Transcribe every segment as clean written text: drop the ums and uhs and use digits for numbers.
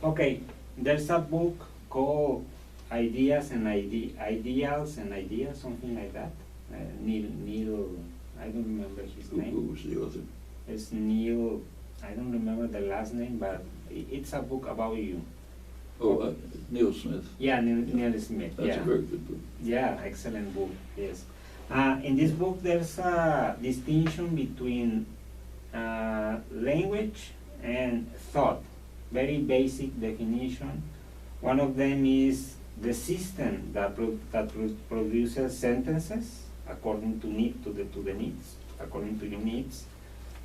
Okay, there's a book called Ideas and Ideals and Ideas, something like that. Neil, I don't remember his Who name. was the author? It's Neil, I don't remember the last name, but it's a book about you. Oh, Neil Smith. Yeah, Neil Smith. That's yeah. a very good book. Yeah, excellent book, yes. In this book, there's a distinction between language and thought, very basic definition. One of them is the system that produces sentences according to the needs, according to your needs,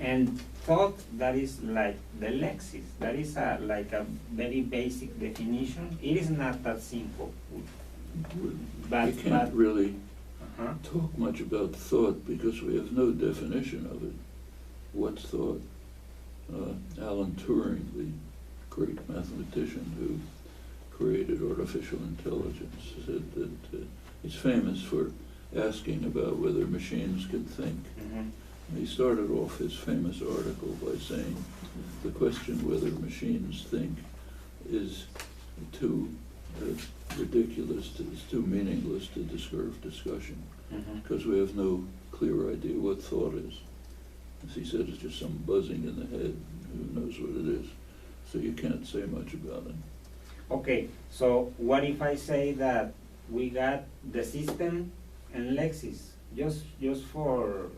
and thought, that is like the lexis. That is like a very basic definition. It is not that simple. We can't really uh-huh. talk much about thought because we have no definition of it. What's thought? Alan Turing, the great mathematician who created artificial intelligence, said that he's famous for asking about whether machines can think. Mm-hmm. He started off his famous article by saying the question whether machines think is too ridiculous, it's too meaningless to deserve discussion, because we have no clear idea what thought is. As he said, it's just some buzzing in the head, who knows what it is. So you can't say much about it. Okay, so what if I say that we got the system and lexis, just for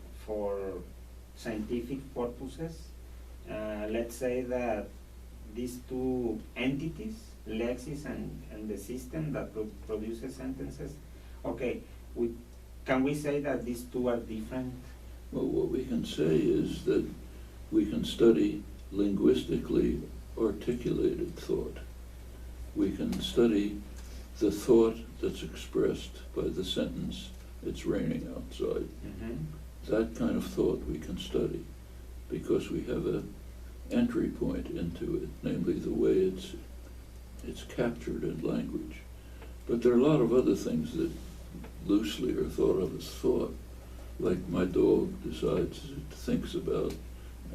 scientific purposes? Let's say that these two entities, lexis and the system that produces sentences, okay, can we say that these two are different? Well, what we can say is that we can study linguistically articulated thought. We can study the thought that's expressed by the sentence, "It's raining outside." That kind of thought we can study because we have an entry point into it, namely the way it's captured in language. But there are a lot of other things that loosely are thought of as thought, like my dog thinks about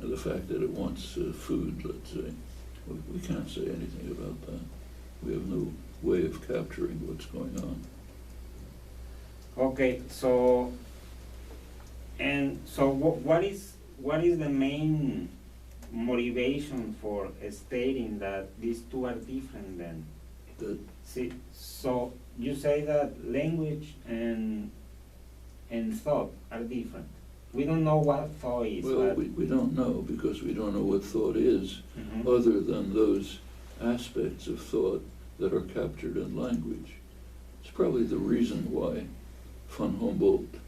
the fact that it wants food, let's say. We can't say anything about that. We have no way of capturing what's going on. Okay, so what is the main motivation for stating that these two are different then? So you say that language and thought are different. We don't know what thought is. Well, we don't know because we don't know what thought is, other than those aspects of thought that are captured in language. It's probably the reason why von Humboldt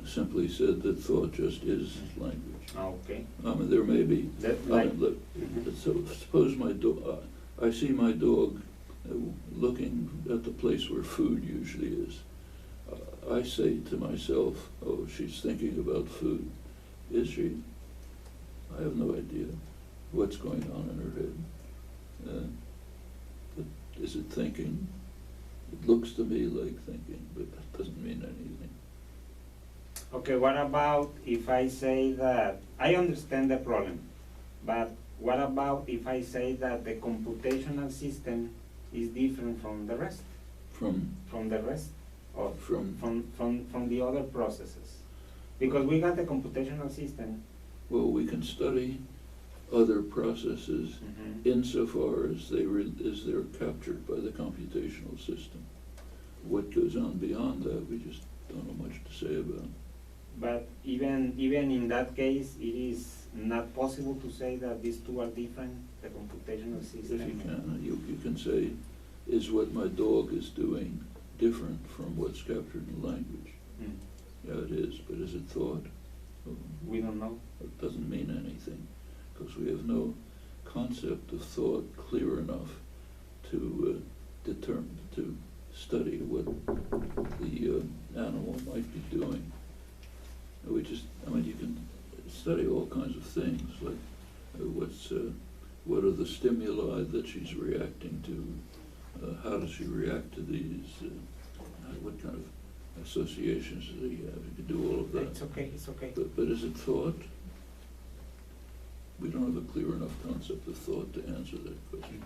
simply said that thought just is language. Okay. I mean, there may be. So suppose I see my dog looking at the place where food usually is. I say to myself, "Oh, she's thinking about food." Is she? I have no idea what's going on in her head. But is it thinking? It looks to me like thinking, but that doesn't mean anything. Okay, what about if I say that, I understand the problem, but what about if I say that the computational system is different from the rest? From the rest? Or from the other processes? Because we got the computational system. Well, we can study other processes insofar as they're captured by the computational system. What goes on beyond that, we just don't know much to say about. But even in that case, it is not possible to say that these two are different, the computational system. If you can, you can say, is what my dog is doing different from what's captured in language? Yeah, it is, but is it thought? We don't know. It doesn't mean anything, because we have no concept of thought clear enough to determine, to study what the animal might be doing. You can study all kinds of things, like what are the stimuli that she's reacting to? How does she react to these? What kind of associations do you have? You can do all of that. It's okay, it's okay. But is it thought? We don't have a clear enough concept of thought to answer that question.